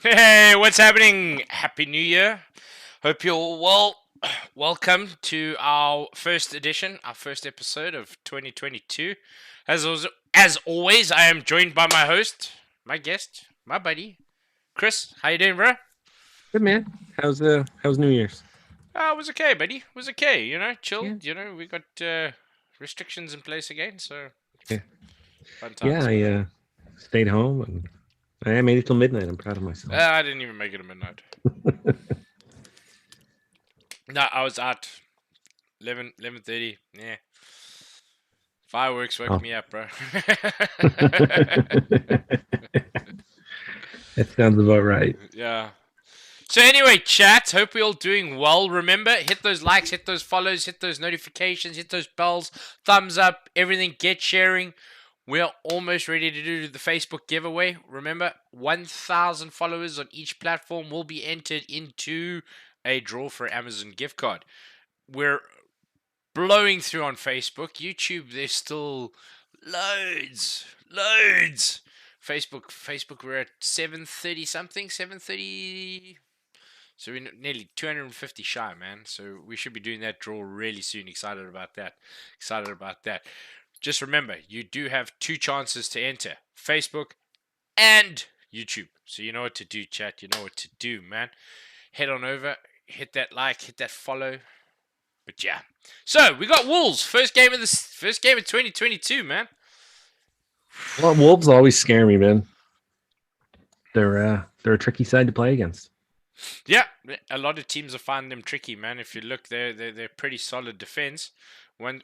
Hey, what's happening? Happy New Year. Hope you're all well. Welcome to our first edition, our first episode of 2022. As always, I am joined by my host, my guest, my buddy, Chris. How you doing, bro? Good man. How's New Year's? It was okay, buddy. It was okay. Yeah. Chilled. We got restrictions in place again, so Yeah. fun Yeah, times. I stayed home and I made it till midnight. I'm proud of myself. I didn't even make it a midnight. No, I was out 11:30. Yeah. Fireworks woke Oh. me up, bro. That sounds about right. Yeah. So anyway, chat. Hope we're all doing well. Remember, hit those likes, hit those follows, hit those notifications, hit those bells, thumbs up, everything. Get sharing. We're almost ready to do the Facebook giveaway. Remember, 1,000 followers on each platform will be entered into a draw for Amazon gift card. We're blowing through on Facebook. YouTube, there's still loads. Facebook, we're at 730 something, 730. So we're nearly 250 shy, man. So we should be doing that draw really soon. Excited about that. Just remember, you do have two chances to enter: Facebook and YouTube. So you know what to do, chat. You know what to do, man. Head on over, hit that like, hit that follow. But yeah. So we got Wolves. First game of 2022, man. Well, Wolves always scare me, man. They're a tricky side to play against. Yeah, a lot of teams are finding them tricky, man. If you look, they're pretty solid defense. One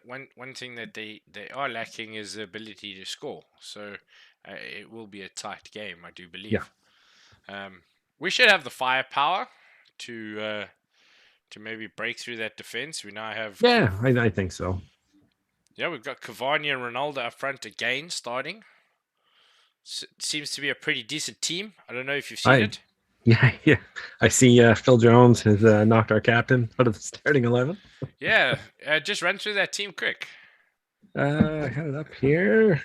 thing that they are lacking is the ability to score. So it will be a tight game, I do Yeah. believe. We should have the firepower to maybe break through that defense. We now have Yeah, I think so. yeah, we've got Cavani and Ronaldo up front again, starting. Seems to be a pretty decent team. I don't know if you've seen I it. yeah. I see Phil Jones has knocked our captain out of the starting 11. Yeah, just run through that team quick. I had it up here.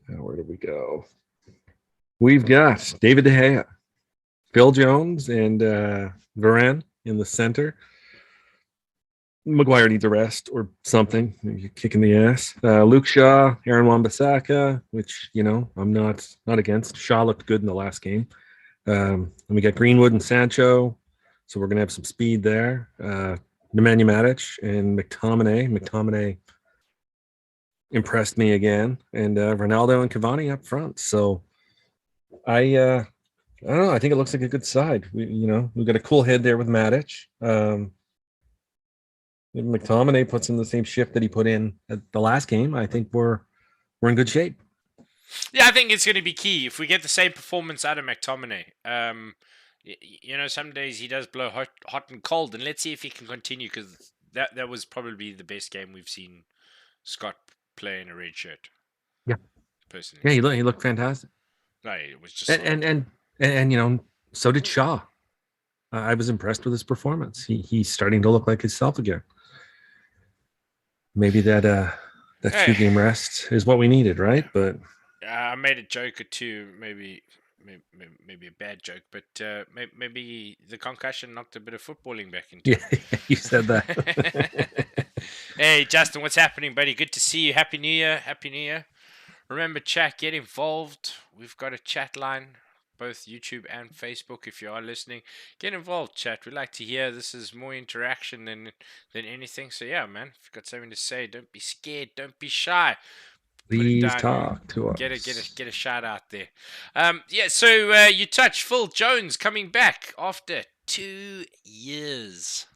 Where did we go? We've got David De Gea, Phil Jones, and Varane in the center. Maguire needs a rest or something. Maybe kicking the ass. Luke Shaw, Aaron Wan-Bissaka, which I'm not against. Shaw looked good in the last game. And we got Greenwood and Sancho, so we're gonna have some speed there. Nemanja Matic and McTominay. McTominay impressed me again, and Ronaldo and Cavani up front. So I don't know. I think it looks like a good side. We've got a cool head there with Matic. If McTominay puts in the same shift that he put in at the last game, I think we're in good shape. Yeah, I think it's going to be key if we get the same performance out of McTominay. Some days he does blow hot and cold, and let's see if he can continue because that was probably the best game we've seen Scott play in a red shirt. Yeah, Personally, yeah, he looked fantastic, no, it was just and solid. so did Shaw. I was impressed with his performance. He's starting to look like himself again. Maybe that Hey, 2 game rest is what we needed, right? But I made a joke or two, maybe a bad joke, but maybe the concussion knocked a bit of footballing back into yeah, him. you said that. Hey, Justin, what's happening, buddy? Good to see you. Happy New Year. Happy New Year. Remember, chat, get involved. We've got a chat line, both YouTube and Facebook. If you are listening, get involved, chat. We like to hear. This is more interaction than anything. So yeah, man, if you've got something to say, don't be scared. Don't be shy. Put it Please down. talk to Get us. a shout out there. Yeah. So you touched Phil Jones coming back after 2 years.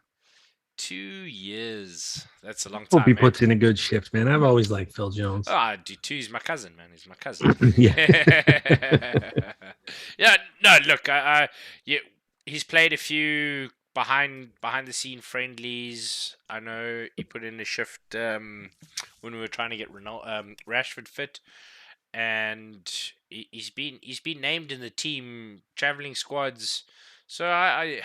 2 years. That's a long Hope he time, man. puts in a good shift, man. I've always liked Phil Jones. Oh, I do too. He's my cousin, man. He's my cousin. Yeah, Yeah. No, look. Yeah, he's played a few behind the scene friendlies. I know he put in a shift when we were trying to get Rashford fit, and he's been named in the team traveling squads. So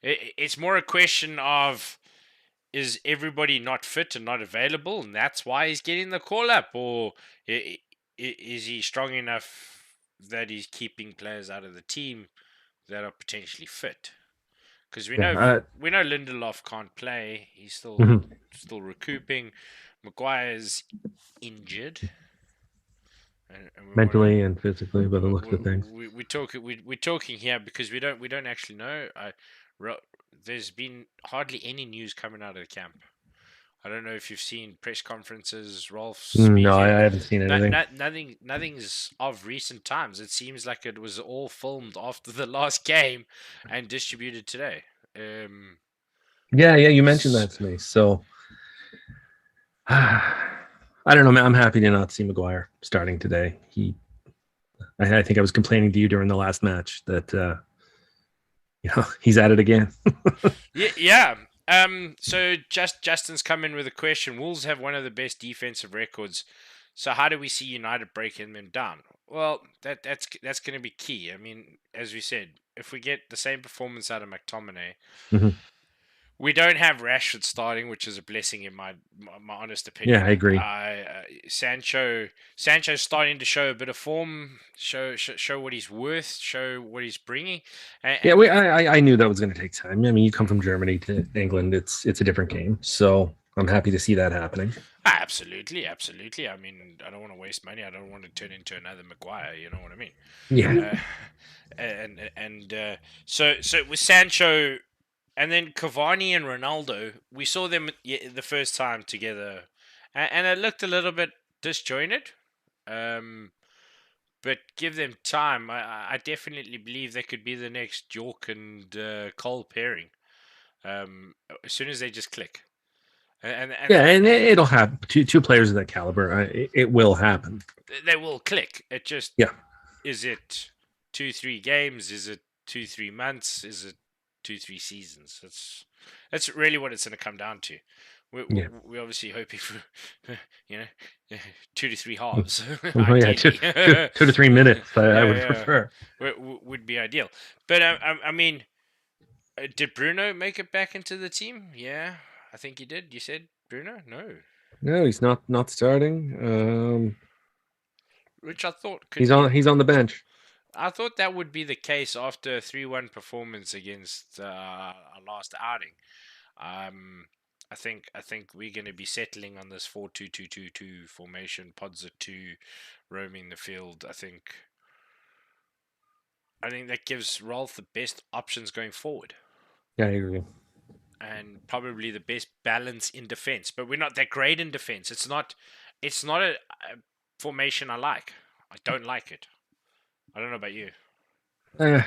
it's more a question of, is everybody not fit and not available, and that's why he's getting the call up, or is he strong enough that he's keeping players out of the team that are potentially fit. Because Yeah. we know Lindelof can't play. He's Mhm. still recouping. Maguire's injured, and we want to. Mentally and physically, by the looks of things. We're talking here because we don't actually know. There's been hardly any news coming out of the camp. I don't know if you've seen press conferences, Rolf No, I speaking. haven't seen anything. Nothing's of recent times. It seems like it was all filmed after the last game and distributed today. Yeah, you mentioned s- that to me. So I don't know, man. I'm happy to not see Maguire starting today. I think I was complaining to you during the last match that he's at it again. yeah, yeah. So Justin's come in with a question. Wolves have one of the best defensive records. So how do we see United breaking them down? Well, that's going to be key. I mean, as we said, if we get the same performance out of McTominay, Mhm. we don't have Rashford starting, which is a blessing in my honest Yeah, I opinion. agree. Sancho's starting to show a bit of form, show what he's worth, show what he's bringing, Yeah, and I knew that was going to take time. I mean, you come from Germany to England; it's a different game. So I'm happy to see that happening. absolutely, absolutely. I mean, I don't want to waste money. I don't want to turn into another Maguire. You know what I mean? Yeah, Uh, so with Sancho and then Cavani and Ronaldo, we saw them the first time together, and it looked a little bit disjointed. Um, but give them time. I definitely believe they could be the next York and Cole pairing. As soon as they just click, yeah, and it'll happen. Two players of that caliber, it will happen. they will click. It just Yeah, is it 2-3 games? Is it 2-3 months? Is it 2-3 seasons? That's really what it's going to come down to. yeah. We're obviously hoping for, you know, 2 to 3 halves, Oh yeah, ideally. two to 3 minutes. I would Yeah, prefer. would be ideal. But I mean, did Bruno make it back into the team? Yeah, I think he did. You said Bruno? No, No, he's not starting. which I thought could. He's on the bench. I thought that would be the case after a 3-1 performance against our last outing. Um, I think we're going to be settling on this 4-2-2-2-2 formation. Pods at two, roaming the field. I think that gives Rolf the best options going forward, Yeah, I agree. and probably the best balance in defense. But we're not that great in defense. It's not a formation I like. I don't like it. I don't know about you. Eh,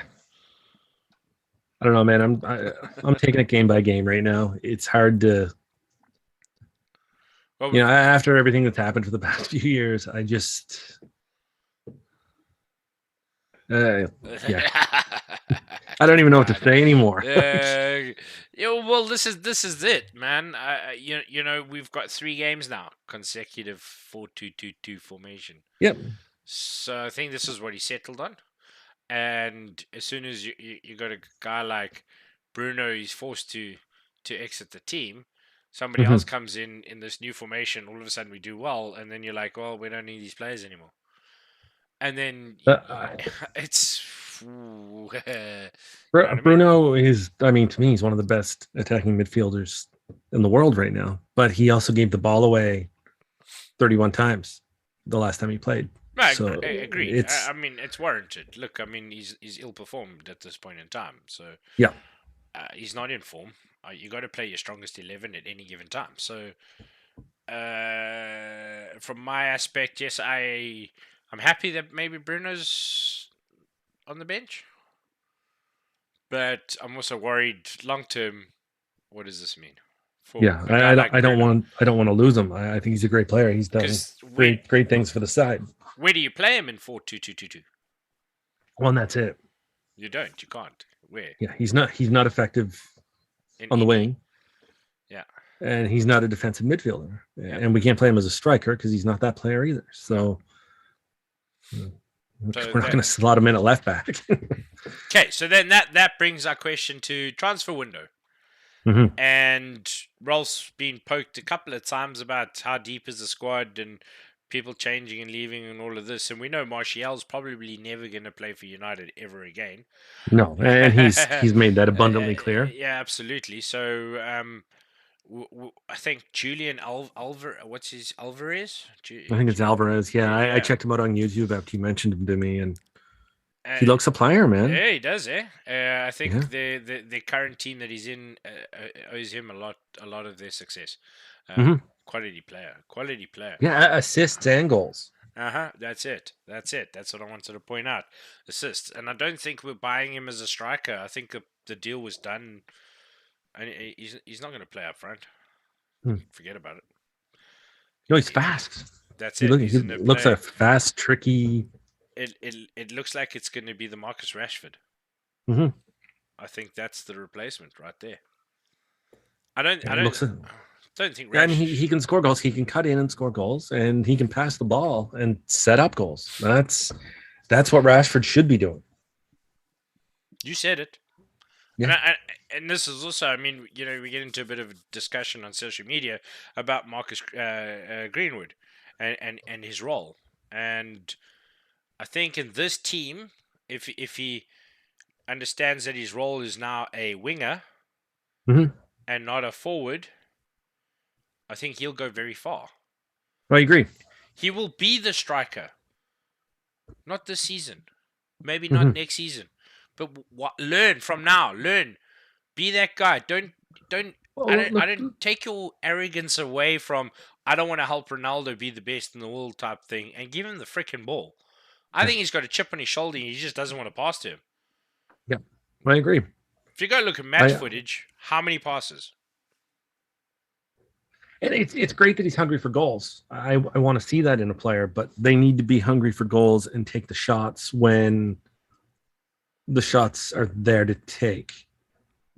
I don't know, man. I'm taking it game by game right now. It's hard to, Well, after everything that's happened for the past few years, I just, yeah, I don't even know what to I know. say anymore. Well, this is it, man. We've got 3 games now, consecutive 4-2-2-2 formation. Yep. So I think this is what he settled on. And as soon as you got a guy like Bruno, he's forced to exit the team. Somebody else Mhm. comes in this new formation. All of a sudden, we do well, and then you're like, well, we don't need these players anymore. And then Uh, it's. You know what I mean? Bruno is, I mean, to me, he's one of the best attacking midfielders in the world right now. But he also gave the ball away 31 times the last time he played. No, So agreed. it's, I mean, it's warranted. Look, I mean, he's ill performed at this point in time, so yeah, he's not in form. You got to play your strongest 11 at any given time. So, from my aspect, yes, I'm happy that maybe Bruno's on the bench, but I'm also worried long term. What does this mean for yeah. a guy like Bruno? I don't want to lose him. I think he's a great player. He's done Because great things for the side. where do you play him in 4-2-2-2-2? Well, and that's it. You don't. You can't. Where? Yeah, he's not effective In on the any? wing, Yeah. and he's not a defensive midfielder, Yeah. and we can't play him as a striker because he's not that player either. So, So we're not going to slot him in at left back. Okay, so then that brings our question to transfer window. Mhm. And Rolf's been poked a couple of times about how deep is the squad, and people changing and leaving and all of this, and we know Martial's probably never going to play for United ever again. No, and he's made that abundantly clear. Yeah, absolutely. So I think Julian what's his Alvarez? I think it's Alvarez. Yeah, I Yeah. checked him out on YouTube after you mentioned him to me, and Uh, he looks a player, man. yeah, he does. I Yeah. think the current team that he's in owes him a lot of their success. Mhm. Quality player, quality player. Yeah, assists and goals. That's it. That's it. That's what I wanted to point out. Assists, and I don't think we're buying him as a striker. I think the deal was done, and he's not going to play up front. Hmm. Forget about it. No, he's fast. That's He, it. he He's in the looks play. a fast, tricky. It looks like it's going to be the Marcus Rashford. Mhm. I think that's the replacement right there. Yeah, it looks. Don't think Yeah, I mean, Rash. he can score goals. He can cut in and score goals, and he can pass the ball and set up goals. That's what Rashford should be doing. You said it. Yeah. And this is also, I mean, we get into a bit of a discussion on social media about Marcus Greenwood and his role. And I think in this team, if he understands that his role is now a winger Mhm. and not a forward, I think he'll go very far. I agree. He will be the striker, not this season, maybe not Mhm. next season, but learn from now. Learn, be that guy. Don't. Well, I look, don't take your arrogance away from. I don't want to help Ronaldo be the best in the world type thing, and give him the freaking ball. I yeah, think he's got a chip on his shoulder. And he just doesn't want to pass to him. yeah, I agree. If you go look at match I footage, how many passes? and it's great that he's hungry for goals. I want to see that in a player, but they need to be hungry for goals and take the shots when the shots are there to take.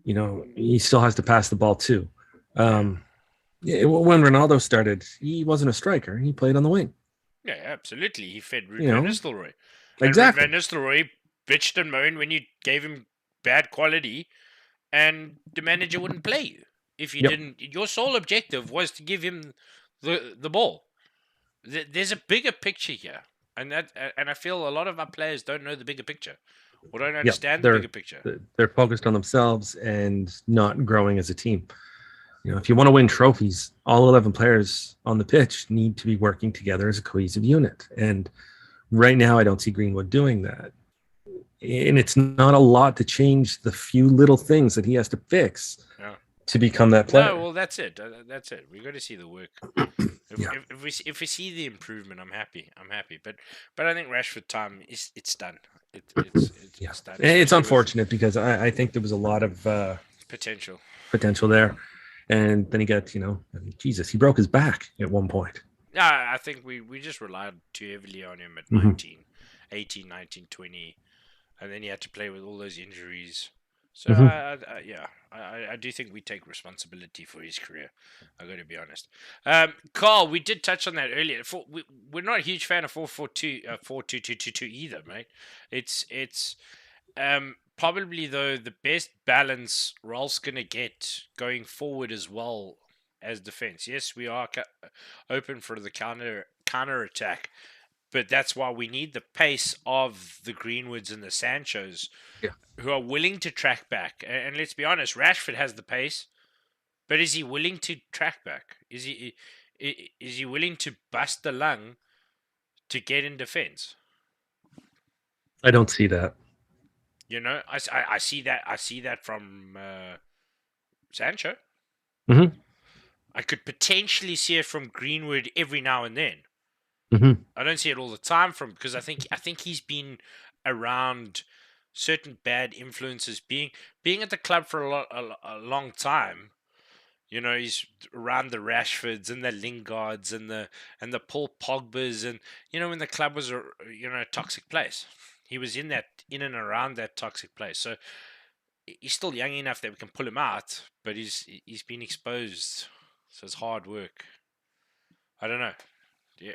He still has to pass the ball too. When Ronaldo started, he wasn't a striker. He played on the wing. Yeah, absolutely. He fed Ruud You van know, Nistelrooy. And Ruud exactly. van Nistelrooy bitched and moaned when you gave him bad quality, and the manager wouldn't play you if you Yep. didn't. Your sole objective was to give him the ball. There's a bigger picture here, and I feel a lot of our players don't know the bigger picture, or don't Yep. understand the bigger picture. They're focused on themselves and not growing as a team. If you want to win trophies, all 11 players on the pitch need to be working together as a cohesive unit. And right now, I don't see Greenwood doing that. And it's not a lot to change the few little things that he has to fix to become that player. No, well, that's it. That's it. We got to see the work. If we see the improvement, I'm happy. But I think Rashford time it's done. It's done. It's unfortunate because I think there was a lot of potential there, and then he got Jesus, he broke his back at one point. Yeah, I think we just relied too heavily on him at 19, 18, 19, 20, and then he had to play with all those injuries. So I do think we take responsibility for his career. I got to be honest. Carl, we did touch on that earlier. We're not a huge fan of 4-4-2, 4-2-2-2-2 either, mate. It's probably though the best balance Rolf's gonna get going forward as well as defense. Yes, we are open for the counter attack, but that's why we need the pace of the Greenwoods and the Sanchos, who are willing to track back. And let's be honest, Rashford has the pace, but is he willing to track back? Is he willing to bust the lung to get in defense? I don't see that. I see that. I see that from Sancho. Mm-hmm. I could potentially see it from Greenwood every now and then. Mm-hmm. I don't see it all the time because I think he's been around certain bad influences. Being at the club for a long time, he's around the Rashfords and the Lingards and the Paul Pogbas, and when the club was a toxic place, he was in and around that toxic place. So he's still young enough that we can pull him out, but he's been exposed. So it's hard work. I don't know. Yeah,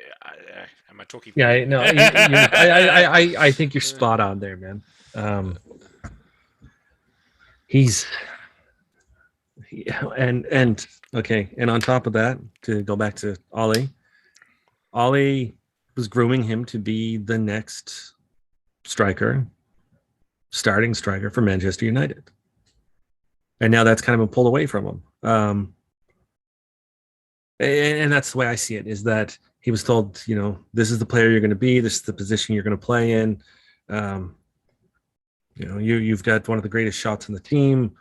am I talking? Yeah, no, I think you're spot on there, man. And okay, and on top of that, to go back to Ollie, Ollie was grooming him to be the next striker, starting striker for Manchester United. And now that's kind of been pulled away from him. And that's the way I see it, is that he was told, this is the player you're going to be, this is the position you're going to play in. Um, you've got one of the greatest shots in the team.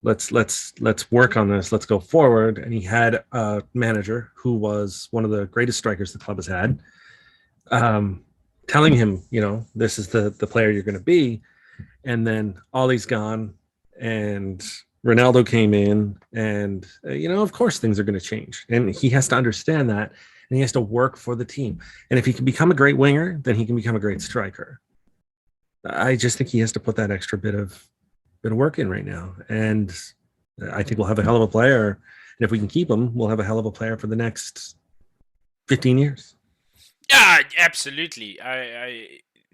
Let's work on this. Let's go forward. And he had a manager who was one of the greatest strikers the club has had, telling him, this is the player you're going to be. And then Ollie's gone, and Ronaldo came in, and of course things are going to change, and he has to understand that, and he has to work for the team. And if he can become a great winger, then he can become a great striker. I just think he has to put that extra bit of work in right now, and I think we'll have a hell of a player. And if we can keep him, we'll have a hell of a player for the next 15 years. Yeah, absolutely.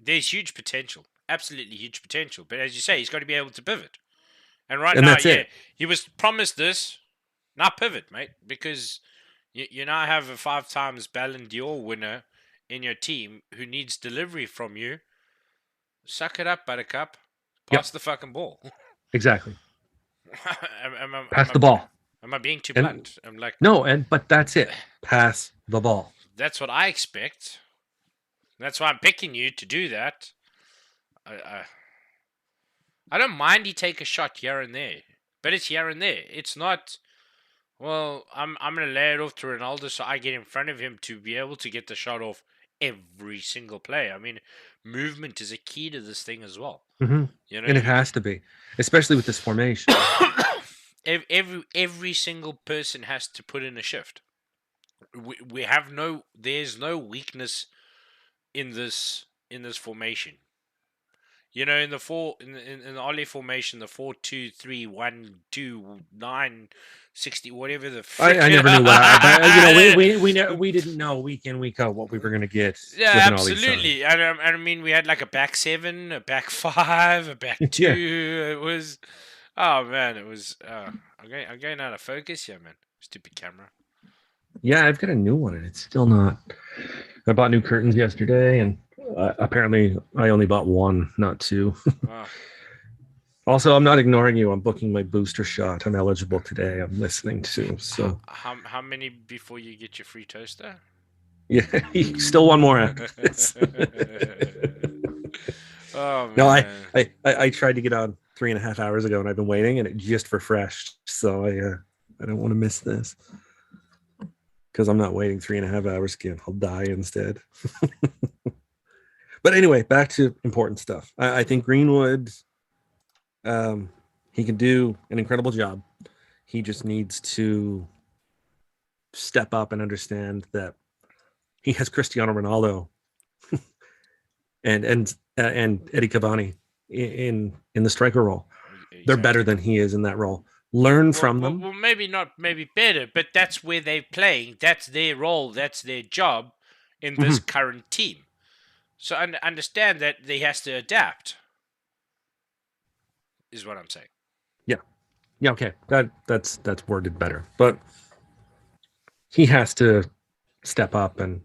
There's huge potential, absolutely huge potential. But as you say, he's got to be able to pivot. And right now, he was promised this. Now pivot, mate, because you now have a 5 times Ballon d'Or winner in your team who needs delivery from you. Suck it up, Buttercup. Pass the fucking ball. Exactly. Pass the ball. Am I being too blunt? I'm like, no, but that's it. Pass the ball. That's what I expect. That's why I'm picking you to do that. I don't mind he take a shot here and there, but it's here and there. It's not, well, I'm going to lay it off to Ronaldo so I get in front of him to be able to get the shot off every single play. I mean, movement is a key to this thing as well. Mm-hmm. And it has to be, especially with this formation. Every single person has to put in a shift. There's no weakness in this formation. In the Ollie formation, the 4-2-3-1-2-9 60, whatever the frick. I never knew what. We didn't know week in, week out what we were going to get. Yeah, absolutely. I mean, we had like a back 7, a back 5, a back 2. Yeah. It was, oh man, it was. I'm going out of focus here, man. Stupid camera. Yeah, I've got a new one, and it's still not. I bought new curtains yesterday, and apparently I only bought one, not 2. Wow. Also, I'm not ignoring you. I'm booking my booster shot. I'm eligible today. I'm listening to. So how many before you get your free toaster? Yeah, still one more after this. Oh man. No, I tried to get on 3.5 hours ago, and I've been waiting, and it just refreshed. So I don't want to miss this, because I'm not waiting 3.5 hours again. I'll die instead. But anyway, back to important stuff. I think Greenwood, he can do an incredible job. He just needs to step up and understand that he has Cristiano Ronaldo and Eddie Cavani in the striker role. Exactly. They're better than he is in that role. Learn from them. Well, maybe better, but that's where they're playing. That's their role. That's their job in this current team. So understand that he has to adapt, is what I'm saying. Yeah. Okay. That's worded better, but he has to step up and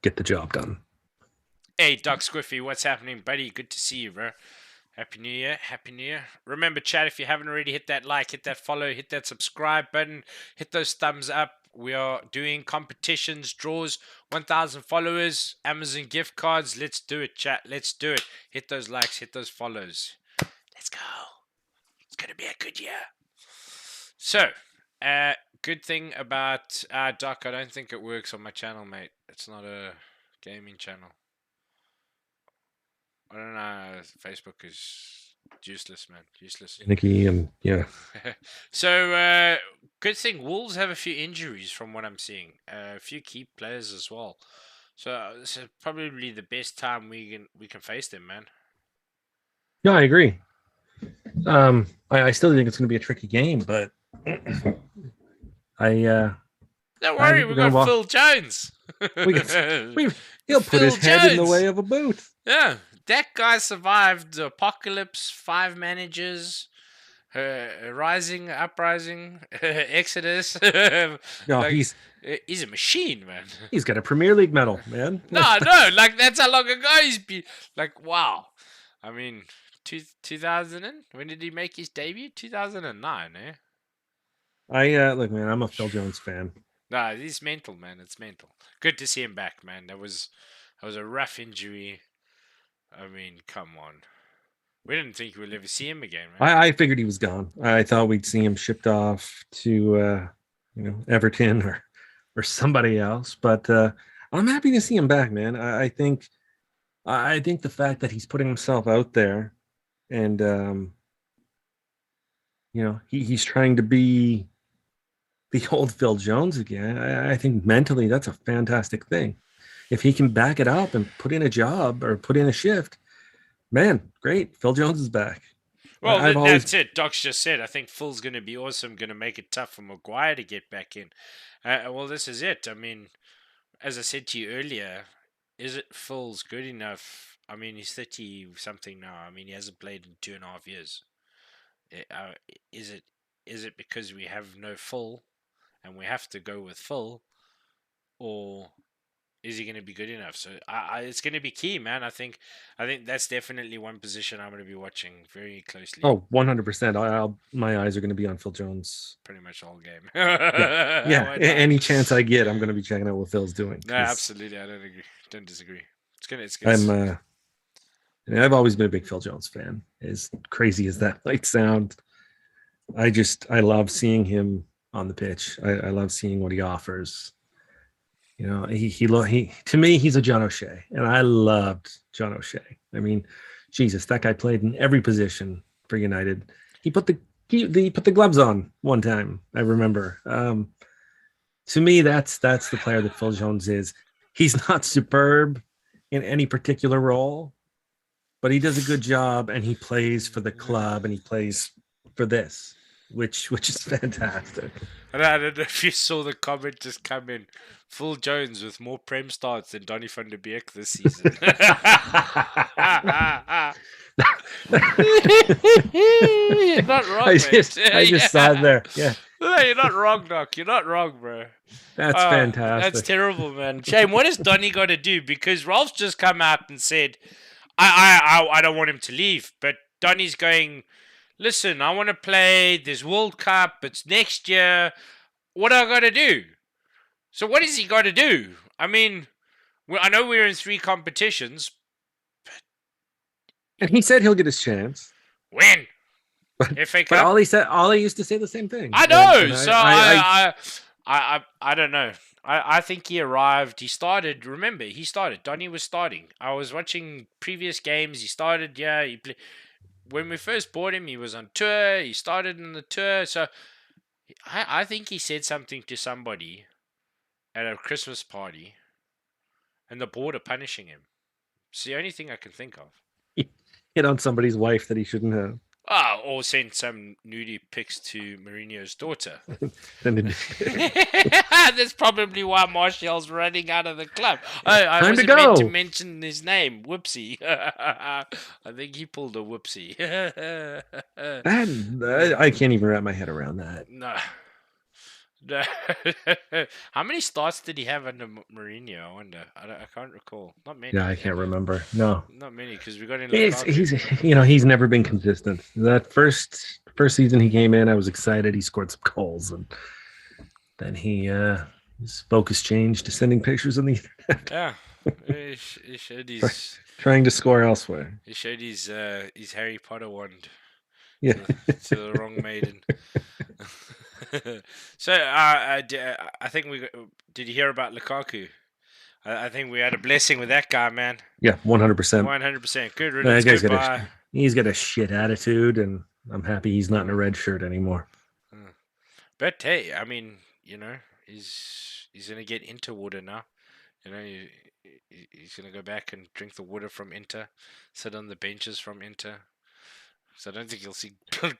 get the job done. Hey, Doc Squiffy, what's happening, buddy? Good to see you, bro. Happy New Year. Happy New Year. Remember, chat, if you haven't already, hit that like, hit that follow, hit that subscribe button, hit those thumbs up. We are doing competitions, draws, 1,000 followers, Amazon gift cards. Let's do it, chat. Let's do it. Hit those likes, hit those follows. Let's go. It's going to be a good year. So, good thing about Doc, I don't think it works on my channel, mate. It's not a gaming channel. I don't know. Facebook is useless, man. Useless. Nicky and yeah. So, good thing Wolves have a few injuries from what I'm seeing. A few key players as well. So this is probably the best time we can face them, man. Yeah, I agree. I still think it's going to be a tricky game, but don't worry, we've got Phil Jones. He'll put his head in the way of a boot. Yeah. That guy survived the apocalypse, 5 managers, Rising, Uprising, Exodus. No, Like, he's a machine, man. he's got a Premier League medal, man. No, like that's how long ago he's been. Like, wow. I mean, 2000 when did he make his debut? 2009, eh? I look, man. I'm a Phil Jones fan. Nah, he's mental, man. It's mental. Good to see him back, man. That was a rough injury. I mean, come on. We didn't think we'd ever see him again, man. I figured he was gone. I thought we'd see him shipped off to Everton or somebody else. But I'm happy to see him back, man. I think the fact that he's putting himself out there and he's trying to be the old Phil Jones again. I think mentally that's a fantastic thing. If he can back it up and put in a job or put in a shift, man, great. Phil Jones is back. Well, I've always that's it. Doc's just said, I think Phil's going to be awesome, going to make it tough for Maguire to get back in. Well, this is it. I mean, as I said to you earlier, is it Phil's good enough? I mean, he's 30-something now. I mean, he hasn't played in 2.5 years. Is it because we have no Phil and we have to go with Phil, or is he going to be good enough? So it's going to be key, man. I think that's definitely one position I'm going to be watching very closely. Oh, 100%. My eyes are going to be on Phil Jones Pretty much the whole game. yeah. Any chance I get, I'm going to be checking out what Phil's doing. No, absolutely. I don't agree. Don't disagree. It's good. I've always been a big Phil Jones fan. As crazy as that might sound, I love seeing him on the pitch. I love seeing what he offers. You know, he to me, he's a John O'Shea, and I loved John O'Shea. I mean, Jesus, that guy played in every position for United. He put the gloves on one time. I remember. To me, that's the player that Phil Jones is. He's not superb in any particular role, but he does a good job, and he plays for the club, and he plays for this, which is fantastic. And I don't know if you saw the comment just come in. Phil Jones with more Prem starts than Donny van der Beek this season. You're not wrong, I just saw it there. Yeah. No, you're not wrong, Doc. You're not wrong, bro. That's fantastic. That's terrible, man. Shame. What has Donny got to do? Because Ralph's just come out and said, I don't want him to leave. But Donny's going, listen, I want to play this World Cup. It's next year. What do I got to do? So what has he got to do? I mean, I know we're in 3 competitions. And he said he'll get his chance. When? FA Cup. But all he used to say the same thing. I know. I don't know. I think he arrived. He started. Remember, he started. Donny was starting. I was watching previous games. He started. Yeah, he played. When we first bought him, he was on tour. He started in the tour. So I think he said something to somebody at a Christmas party, and the board are punishing him. It's the only thing I can think of. He hit on somebody's wife that he shouldn't have. Or sent some nudie pics to Mourinho's daughter. That's probably why Martial's running out of the club. I wasn't meant to mention his name. Whoopsie. I think he pulled a whoopsie. I can't even wrap my head around that. No. How many starts did he have under Mourinho? I wonder. I can't recall. Not many. Yeah, I can't remember. No, not many because we got in. He's never been consistent. That first season he came in, I was excited. He scored some goals, and then his focus changed to sending pictures on the internet. Yeah, he showed his trying to score elsewhere. He showed his Harry Potter wand. Yeah, to the wrong maiden. So I think did you hear about Lukaku? I think we had a blessing with that guy, man. Yeah, 100%. 100%. Good riddance. He's got a shit attitude, and I'm happy he's not in a red shirt anymore. But hey, I mean, he's gonna get into water now. He's gonna go back and drink the water from Inter, sit on the benches from Inter. So I don't think you'll see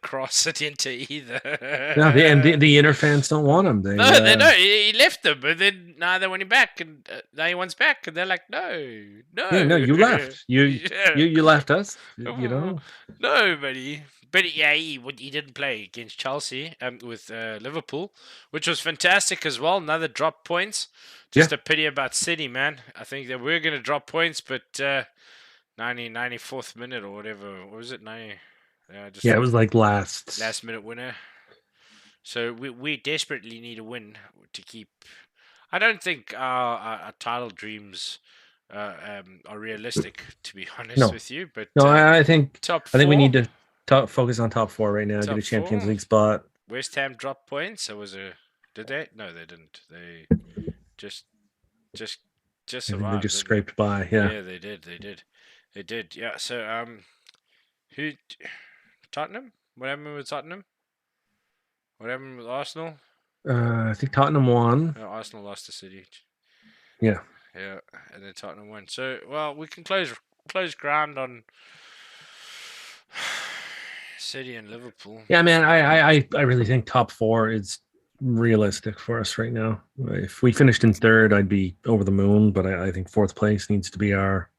Cross at Inter either. No, the Inter fans don't want him. They don't. He left them, but then now they want him back, and now he wants back, and they're like, no. Yeah, no, you left. You left us. No, buddy. But yeah, he didn't play against Chelsea with Liverpool, which was fantastic as well. Another drop points. Yeah, Just a pity about City, man. I think that we're going to drop points, but 94th minute or whatever. What was it? 90. Just yeah, it was like last. last minute winner. So we desperately need a win to keep. I don't think our title dreams are realistic, to be honest No, with you. But no, top I think we four, need to focus on top four right now. Get a top Champions four. League spot. West Ham dropped points. So was a did they? No, they didn't. They just just just I think they survived, just didn't they? scraped by. Yeah, Yeah, they did. They did. They did. Yeah. So who? Tottenham. What happened with Tottenham? What happened with Arsenal? I think Tottenham won. No, Arsenal lost to City. Yeah, Yeah, and then Tottenham won. So well, we can close ground on City and Liverpool. yeah, man. I really think top four is realistic for us right now. If we finished in third, I'd be over the moon. But I think fourth place needs to be our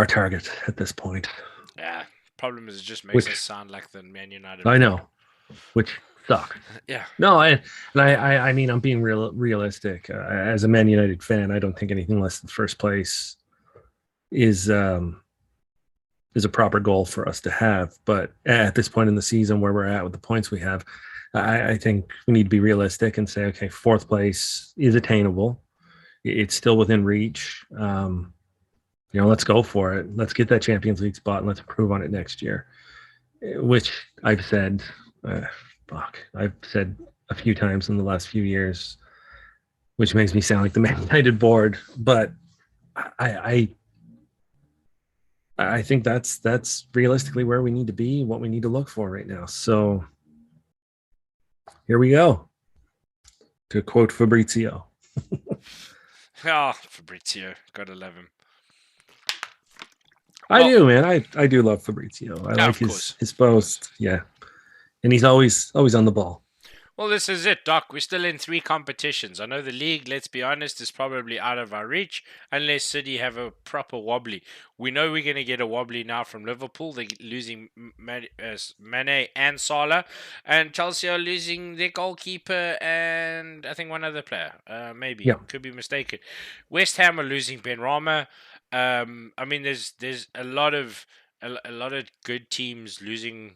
target at this point. Yeah. Problem is, it just makes Which us sound like the Man United. I board. know, which sucks. Yeah. No, I mean, I'm being realistic. As a Man United fan, I don't think anything less than first place is a proper goal for us to have. But at this point in the season, where we're at with the points we have, I think we need to be realistic and say, okay, fourth place is attainable. It's still within reach. Let's go for it. Let's get that Champions League spot and let's improve on it next year. Which I've said, I've said a few times in the last few years, which makes me sound like the Man United board. But I think that's realistically where we need to be, what we need to look for right now. So here we go. To quote Fabrizio. Oh, Fabrizio, gotta love him. I do, man. I do love Fabrizio. I like his boast. Yeah, and he's always on the ball. Well, this is it, Doc. We're still in 3 competitions. I know the league, let's be honest, is probably out of our reach unless City have a proper wobbly. We know we're going to get a wobbly now from Liverpool. They're losing Mane and Salah. And Chelsea are losing their goalkeeper and I think one other player. Maybe. Yeah. Could be mistaken. West Ham are losing Benrahma. I mean, there's a lot of good teams losing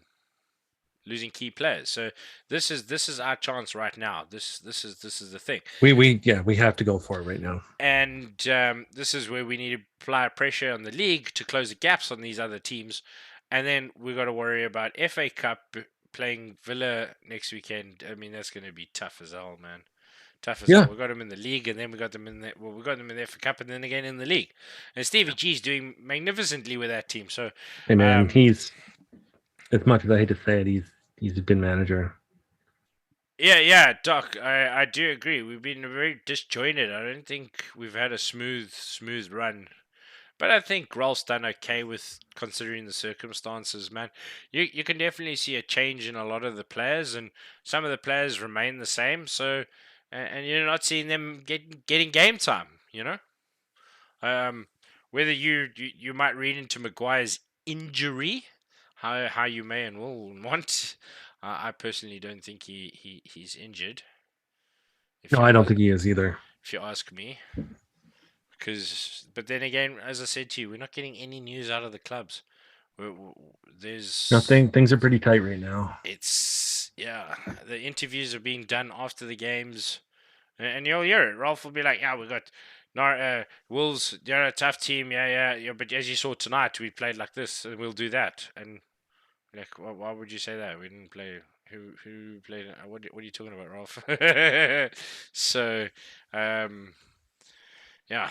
key players. So this is our chance right now. This is the thing. We have to go for it right now. And this is where we need to apply pressure on the league to close the gaps on these other teams. And then we got to worry about FA Cup playing Villa next weekend. I mean, that's going to be tough as hell, man. Tough as hell. We got them in the league, and then we got them in the FA Cup, and then again in the league. And Stevie G's doing magnificently with that team. So, hey man, he's, as much as I hate to say it, he's been manager. Yeah, Doc, I do agree. We've been very disjointed. I don't think we've had a smooth run. But I think Ralph's done okay with considering the circumstances, man. You can definitely see a change in a lot of the players, and some of the players remain the same. So, and you're not seeing them getting game time, you know? Whether you might read into Maguire's injury, how you may and will want. I personally don't think he's injured. No, I don't think he is either. If you ask me. But then again, as I said to you, we're not getting any news out of the clubs. There's nothing. Things are pretty tight right now. The interviews are being done after the games, and you'll hear it. Ralph will be like, "Yeah, we got Wolves. They're a tough team. Yeah. But as you saw tonight, we played like this, and we'll do that." And like, why would you say that? We didn't play. Who played? What are you talking about, Ralph? So, yeah.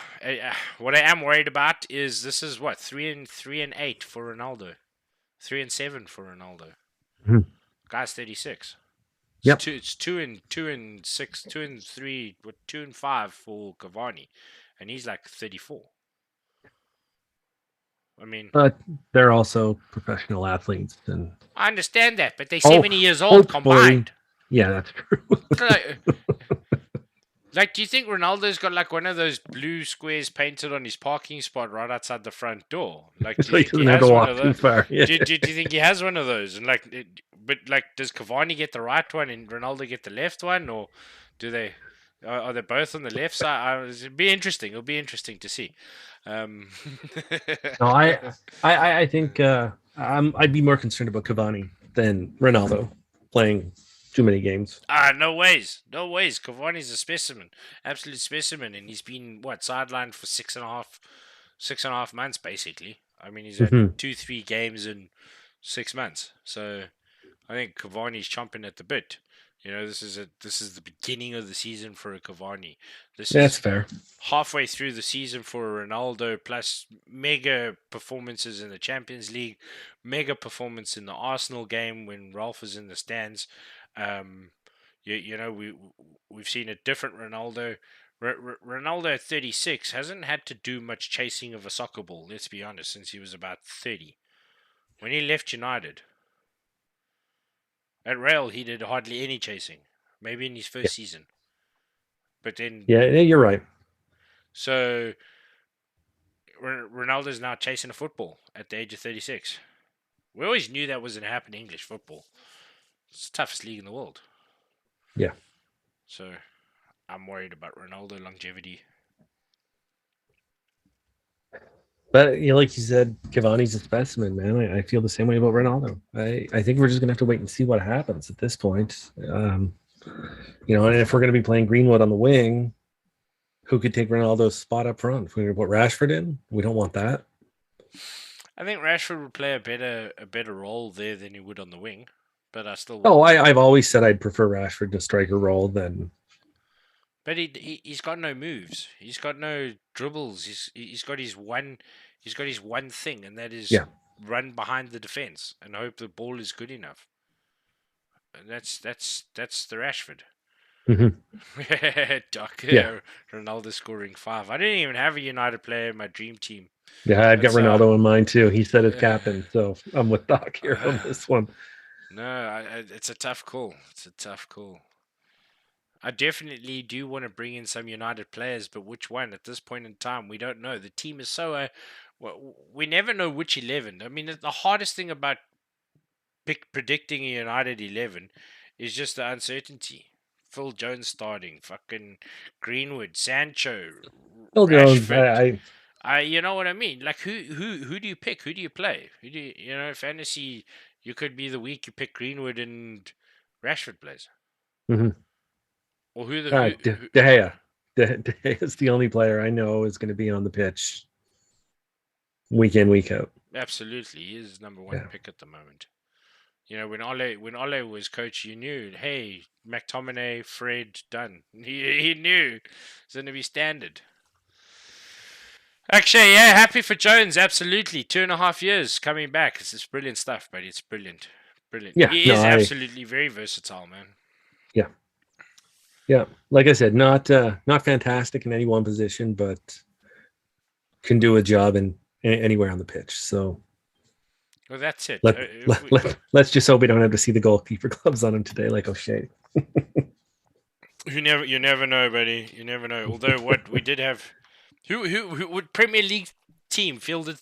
What I am worried about is this is what 3-8 for Ronaldo, 3-7 for Ronaldo. Mm-hmm. Guy's 36. Yep. It's 2-6, 2-3, 2-5 for Cavani, and he's like 34. I mean, but they're also professional athletes, and I understand that, but they're 70 years old combined. Yeah, that's true. Like, do you think Ronaldo's got like one of those blue squares painted on his parking spot right outside the front door? Like, do you So he think he doesn't have to has one walk of too those? far. Yeah. Do you think he has one of those? And like, but like, does Cavani get the right one and Ronaldo get the left one, or do they? Are they both on the left side? It'd be interesting. It'll be interesting to see. Um, No, I think I'd be more concerned about Cavani than Ronaldo playing too many games. no ways, no ways. Cavani's a specimen, absolute specimen, and he's been what sidelined for 6.5 months basically. I mean, he's had Hmm. 2-3 games in 6 months, so I think Cavani's chomping at the bit. You know, this is the beginning of the season for a Cavani. This That's is fair. halfway through the season for Ronaldo, plus mega performances in the Champions League, mega performance in the Arsenal game when Ralph was in the stands. Um, you know, we've seen a different Ronaldo. Ronaldo at 36 hasn't had to do much chasing of a soccer ball, let's be honest, since he was about 30. When he left United, at Real, he did hardly any chasing, maybe in his Yeah, first season. But then, yeah, you're right. so Ronaldo's now chasing a football at the age of 36. We always knew that wasn't happening in English football. It's the toughest league in the world. Yeah. So I'm worried about Ronaldo longevity. But like you said, Cavani's a specimen, man. I feel the same way about Ronaldo. I think we're just gonna have to wait and see what happens at this point. And if we're gonna be playing Greenwood on the wing, who could take Ronaldo's spot up front? If we're gonna put Rashford in, we don't want that. I think Rashford would play a better role there than he would on the wing, but I still Oh, wouldn't. I've always said I'd prefer Rashford to striker role than But he's got no moves. He's got no dribbles. He's got his one. He's got his one thing, and that is yeah. run behind the defense and hope the ball is good enough. And that's the Rashford. Hmm. Doc, Yeah. Ronaldo scoring 5. I didn't even have a United player in my dream team. Yeah, I've got That's Ronaldo in mind too. He said his uh, captain, so I'm with Doc here on this one. no, it's a tough call. It's a tough call. I definitely do want to bring in some United players, but which one at this point in time we don't know. The team is so we never know which 11. I mean, the hardest thing about predicting a United 11 is just the uncertainty. Phil Jones starting, fucking Greenwood, Sancho, Phil Jones, Rashford. You know what I mean? Like who do you pick? Who do you play? Who do fantasy? You could be the week you pick Greenwood and Rashford plays, mhm. or who the De Gea. De Gea is the only player I know is going to be on the pitch week in, week out. absolutely he is number one Yeah. pick at the moment. You know, when Ole was coach, you knew, hey, McTominay, Fred, done. He knew it's going to be standard. Actually, yeah, happy for Jones. Absolutely, 2.5 years coming back. This is brilliant stuff, buddy. It's brilliant, brilliant. Yeah. He No, is absolutely very versatile, man. yeah. Yeah. Like I said, not fantastic in any one position, but can do a job in anywhere on the pitch. So Well, that's it. let's just hope we don't have to see the goalkeeper gloves on him today, like O'Shea. You never know, buddy. You never know. Although what we did have, who would Premier League team fielded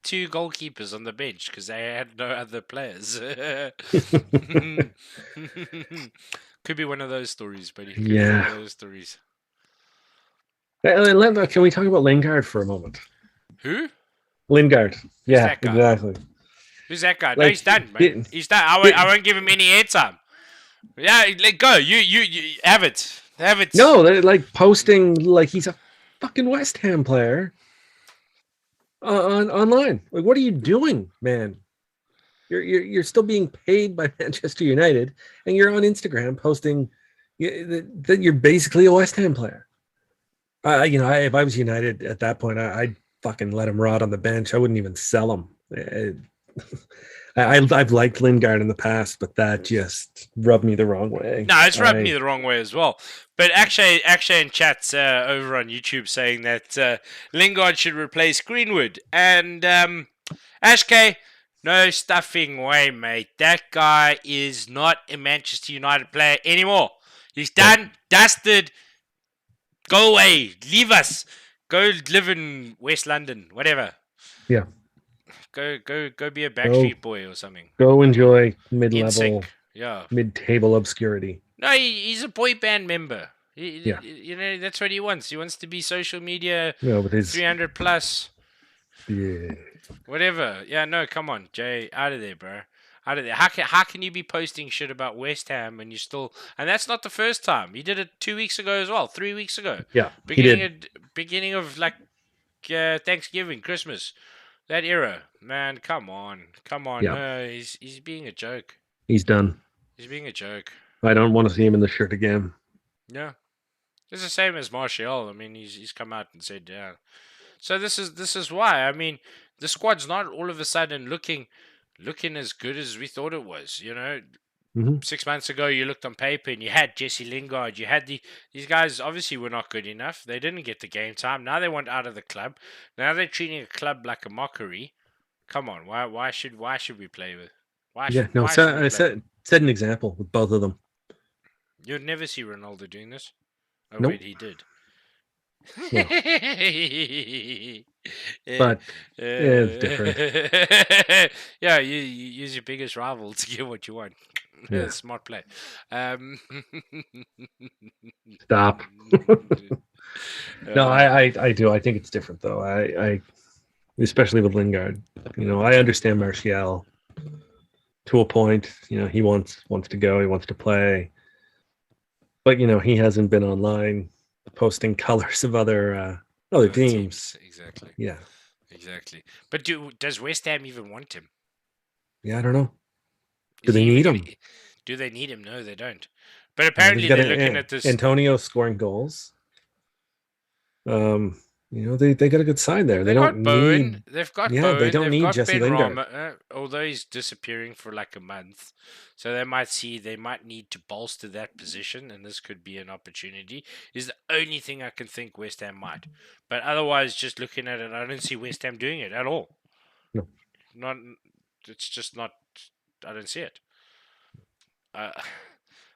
two goalkeepers on the bench because they had no other players. Could be one of those stories, buddy. Could be one Yeah. of those stories. Can we talk about Lingard for a moment? Who? Lingard. Who's Yeah, that guy? exactly. Who's that guy? No, Like, he's done, man. He's done. I won't give him any airtime. Yeah, let go. You have it. Have it. no, they're like posting like he's a fucking West Ham player on online. Like, what are you doing, man? You're still being paid by Manchester United, and you're on Instagram posting that you're basically a West Ham player. If I was United at that point, I'd fucking let him rot on the bench. I wouldn't even sell him. I've liked Lingard in the past, but that just rubbed me the wrong way. No, it's rubbed me the wrong way as well. But actually in chat's over on YouTube saying that Lingard should replace Greenwood. And Ashk, no stuffing way, mate. That guy is not a Manchester United player anymore. He's done, dusted. Go away. Leave us. Go live in West London. Whatever. Yeah. Go be a Go Backstreet Boy or something. go enjoy In sync. mid-level, Yeah. mid-table obscurity. No, he's a boy band member. Yeah. You know, that's what he wants. He wants to be social media You know, with his 300 plus. yeah. Whatever. Yeah, no, come on, Jay. Out of there, bro. Out of there. How can you be posting shit about West Ham and you still. And that's not the first time. He did it 2 weeks ago as well. 3 weeks ago. Yeah, he Beginning did. of, beginning of like Thanksgiving, Christmas. That era. Man, come on. Come on. Yeah. No, he's being a joke. He's done. He's being a joke. I don't want to see him in the shirt again. Yeah. It's the same as Martial. I mean, he's come out and said, yeah. So this is why. I mean, the squad's not all of a sudden looking as good as we thought it was. You know, Hmm. 6 months ago you looked on paper and you had Jesse Lingard, you had these guys obviously were not good enough. They didn't get the game time. Now they want out of the club. Now they're treating a club like a mockery. Come on, why should we play with? Yeah, no, Why should we I play? set an example with both of them. You'd never see Ronaldo doing this. Oh wait, Nope. he did. Well, Yeah. but it's different. Yeah, you use your biggest rival to get what you want. Yeah. Smart play. Um, Stop. No, uh, I do. I think it's different though. I especially with Lingard. You know, I understand Martial to a point. You know, he wants to go. He wants to play. But you know, he hasn't been online posting colors of other teams. exactly, Yeah. exactly. But does West Ham even want him? Yeah, I don't know. Do Is he they even need gonna? him? Do they need him? No, they don't. But You know, they've apparently got they're looking at this. Antonio scoring goals. You know, they got a good side there. They They don't got Bowen. need They've got yeah, they Bowen. don't They've need got Jesse Ben Lingard. Rama. Although he's disappearing for like a month, so they might need to bolster that position, and this could be an opportunity. Is the only thing I can think West Ham might, but otherwise, just looking at it, I don't see West Ham doing it at all. No. Not. It's just not. I don't see it. Uh,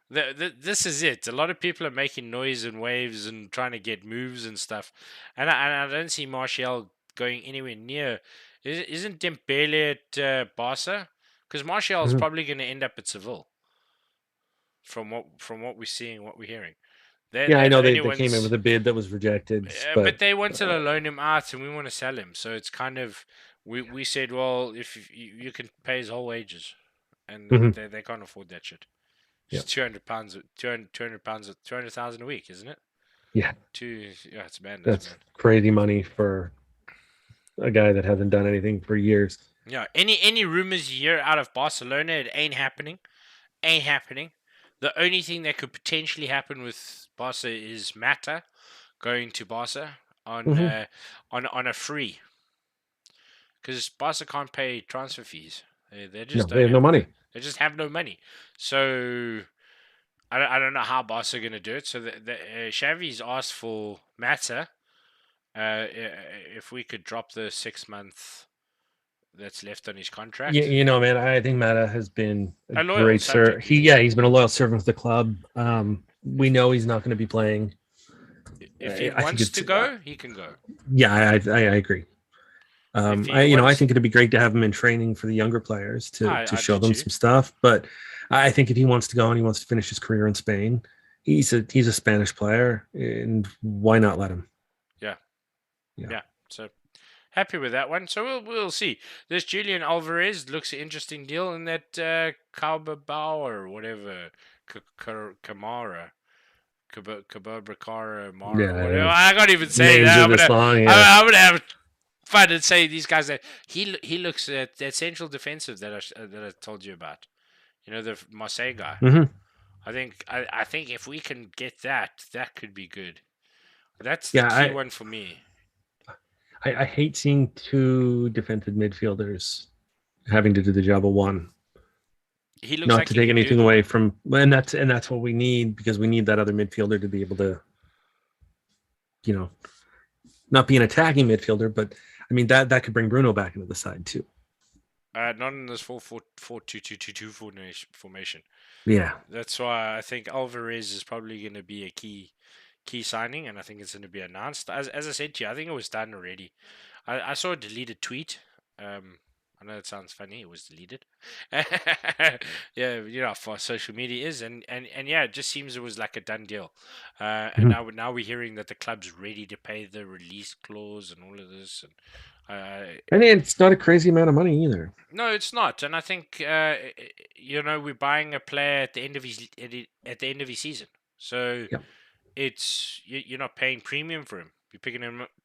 this is it. A lot of people are making noise and waves and trying to get moves and stuff, and I don't see Martial going anywhere near. Isn't Dembele at Barca? Because Martial is Mhm. probably going to end up at Seville. From what we're seeing, what we're hearing, they're Yeah, I they're know the only they came in ones. with a bid that was rejected, But but they wanted to loan him out, and we want to sell him. So it's kind of we said, well, if you can pay his whole wages, and mhm, they can't afford that shit. yeah, It's £200, 200 pounds, 200,000 a week, isn't it? yeah, Yeah, it's madness, that's man. crazy money for a guy that hasn't done anything for years. Yeah, any rumors you hear out of Barcelona, it ain't happening. Ain't happening. The only thing that could potentially happen with Barca is Mata going to Barca on Hmm. on a free, because Barca can't pay transfer fees. They No, just they don't have no have. money. They just have no money. So I don't know how Barca are going to do it. So Xavi's asked for Mata. If we could drop the 6 month that's left on his contract. You know, man, I think Mata has been a A loyal great sir. subject, He's been a loyal servant of the club. We know he's not going to be playing. if he I think wants it's to go, he can go. yeah, I agree. If he I wants, think it'd be great to have him in training for the younger players to I show do them too. some stuff. But I think if he wants to go and he wants to finish his career in Spain, he's a Spanish player, and why not let him? Yeah, Yeah. yeah. So happy with that one. So we'll see. This Julian Alvarez looks an interesting deal in that Kaubabao or whatever Kamara. Kababrakara Mara, whatever. Yeah, I can't even say names that. are this long. Yeah, I'm gonna have fun and say these guys that he looks at that central defensive that I told you about. You know, the Marseille guy. hmm I think if we can get that, that could be good. That's the yeah. key one for me. I hate seeing two defensive midfielders having to do the job of one. He looks Not like to he take can do anything the away one. from, and that's what we need, because we need that other midfielder to be able to, you know, not be an attacking midfielder, but I mean that could bring Bruno back into the side too. Not in this 4-4-2-2-2 formation. Yeah, That's why I think Alvarez is probably going to be a key key signing, and I think it's going to be announced. As I said to you, I think it was done already. I saw a deleted tweet. I know it sounds funny. It was deleted. Yeah, you know how social media is, and yeah, it just seems it was like a done deal. And Mhm. now we're hearing that the club's ready to pay the release clause and all of this. And And it's not a crazy amount of money either. no, it's not. And I think you know, we're buying a player at the end of at the end of his season, so Yep. it's you're not paying premium for him. You're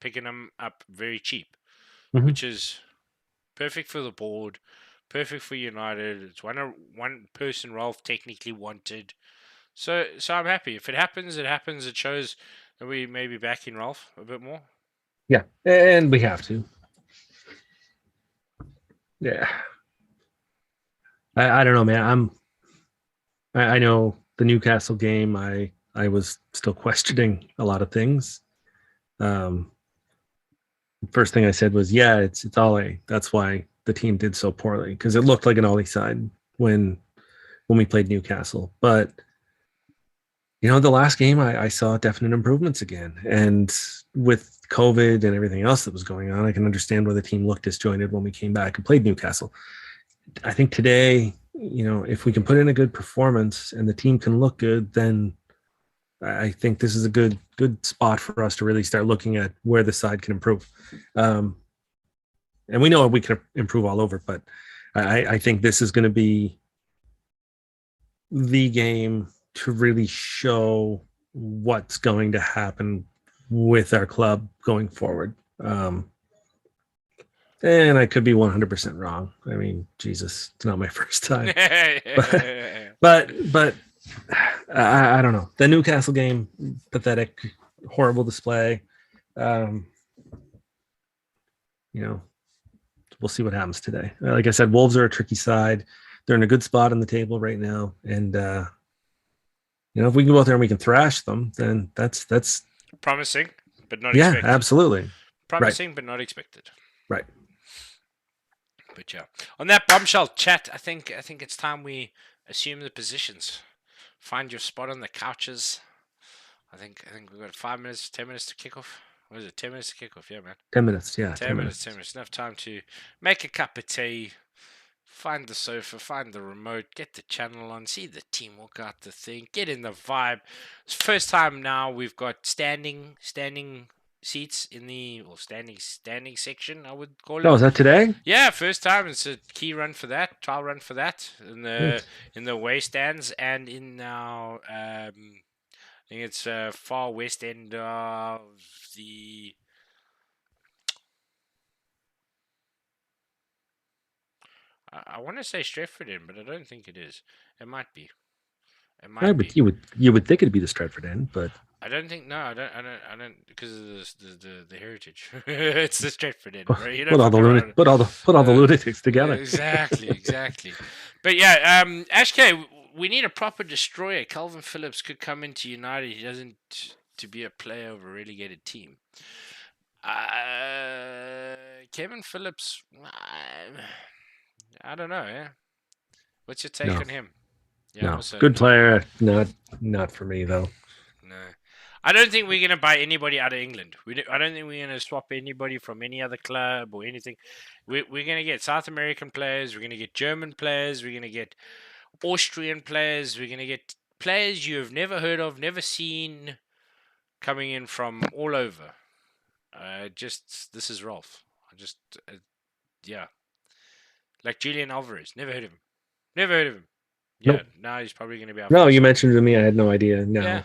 picking him up very cheap, Mhm. which is perfect for the board, perfect for United. It's one person Ralph technically wanted. So I'm happy. If it happens, it happens. It shows that we may be backing Ralph a bit more. Yeah, and we have to. Yeah, I don't know, man. I know the Newcastle game. I was still questioning a lot of things. Um, First thing I said was, yeah, it's Ollie. That's why the team did so poorly because it looked like an Ollie side when we played Newcastle. But the last game I saw definite improvements again, and with COVID and everything else that was going on, I can understand why the team looked disjointed when we came back and played Newcastle. I think today, if we can put in a good performance and the team can look good, then I think this is a good spot for us to really start looking at where the side can improve. Um, and we know we can improve all over, but I think this is going to be the game to really show what's going to happen with our club going forward. And I could be 100% wrong. I mean, Jesus, it's not my first time. But I don't know. The Newcastle game, pathetic, horrible display. Um, we'll see what happens today. Like I said, Wolves are a tricky side. They're in a good spot on the table right now, and if we can go out there and we can thrash them, then that's Promising, but not yeah, expected. absolutely. Promising, but not expected. Right. But yeah, on that bombshell chat, I think it's time we assume the positions. Find your spot on the couches. I think we've got 5 minutes, 10 minutes to kick off. What is it? 10 minutes to kick off, yeah, man. 10 minutes, yeah. 10 minutes, 10 minutes. Enough time to make a cup of tea, find the sofa, find the remote, get the channel on, see the team walk out the thing, get in the vibe. It's first time now we've got standing seats in the standing section, I would call it. Oh, is that today? Yeah, first time. It's a key run for that, trial run for that in Nice. the away stands and in now. I think it's far west end of the. I want to say Stretford end, but I don't think it is. It might be. It might be. You would think it'd be the Stretford end, but I don't think no. I don't because of the heritage. It's the Stretford end, right? You don't put all the lunatics together. Exactly. But yeah, Ashk, we need a proper destroyer. Calvin Phillips could come into United. He doesn't to be a player of a relegated team. Kevin Phillips, I don't know. Yeah, what's your take No. on him? Yeah, No, also, good no. player. Not for me though. No, I don't think we're gonna buy anybody out of England. I don't think we're gonna swap anybody from any other club or anything. We're gonna get South American players. We're gonna get German players. We're gonna get Austrian players. We're gonna get players you have never heard of, never seen, coming in from all over. This is Rolf. Yeah, like Julian Alvarez. Never heard of him. Never heard of him. Yeah, Nope. now he's probably gonna be our. No, first you one. mentioned it to me. I had no idea. No. Yeah.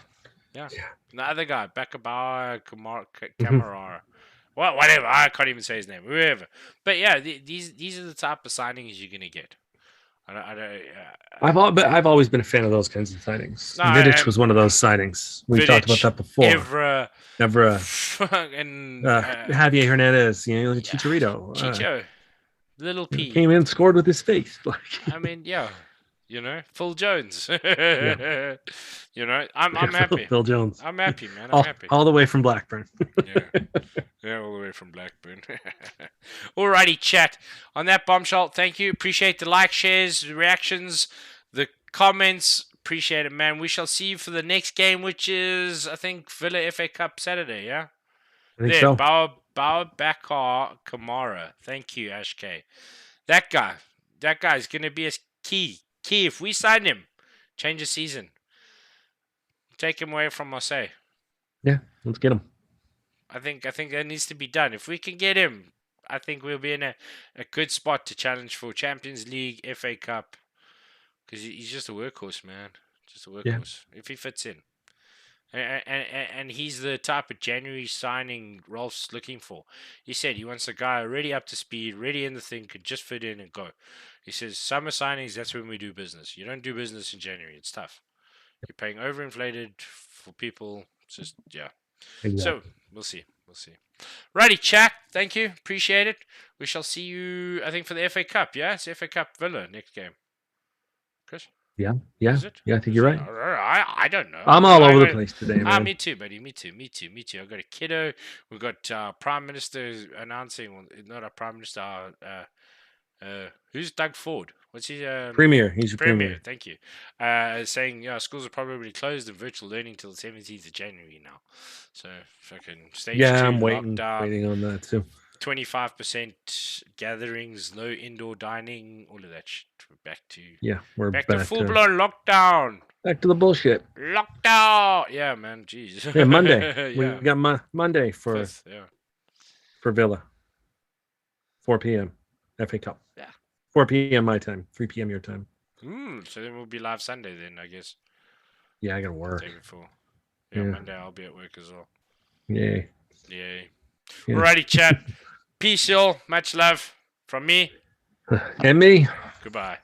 Yeah. The other guy, Beckenbauer, Mhm. Kamara. Well, whatever. I can't even say his name. Whoever. But yeah, these are the type of signings you're gonna get. I don't. I've always been a fan of those kinds of signings. No, Vidic was one of those signings. We've talked about that before. Evra, and Javier Hernandez, look at yeah, Chicharito. Chicho, Little P. Came in, scored with his face. I mean, yeah, Phil Jones. Yeah. I'm happy. Phil Jones. I'm happy, man. I'm happy. All the way from Blackburn. Yeah, all the way from Blackburn. Alrighty, chat. On that bombshell, thank you. Appreciate the like, shares, reactions, the comments. Appreciate it, man. We shall see you for the next game, which is, I think, Villa FA Cup Saturday, yeah? I think There, so. Bao Bakar Kamara. Thank you, Ash K. That guy's going to be a key. If we sign him, change the season. Take him away from Marseille. Yeah, let's get him. I think that needs to be done. If we can get him, I think we'll be in a good spot to challenge for Champions League, FA Cup. Because he's just a workhorse, man. Just a workhorse. Yeah. If he fits in. And he's the type of January signing Rolf's looking for. He said he wants a guy already up to speed, ready in the thing, could just fit in and go. He says, summer signings, that's when we do business. You don't do business in January. It's tough. You're paying overinflated for people. It's just, yeah. Exactly. So, we'll see. Righty, chat. Thank you. Appreciate it. We shall see you, I think, for the FA Cup. Yeah? It's FA Cup Villa next game. Chris? Yeah. Is it? Yeah, I think you're right. I don't know. I'm all over the place today, man. Me too, buddy. Me too. I've got a kiddo. We've got Prime Minister announcing, well, not our Prime Minister, who's Doug Ford? What's his Premier? He's your premier. Thank you. Saying schools are probably closed and virtual learning till the 17th of January now. So fucking stage 2 I'm waiting on that too. 25% gatherings, no indoor dining, all of that shit. We're back to full blown lockdown. Back to the bullshit. Lockdown. Yeah, man. Jeez. Yeah, Monday. We got Monday for Villa. 4 p.m. FA Cup. Yeah. 4 p.m. my time. 3 p.m. your time. So then we'll be live Sunday then, I guess. Yeah, I gotta work. Monday I'll be at work as well. Yay. Alrighty, chat. Peace, y'all. Much love from me. And me. Goodbye.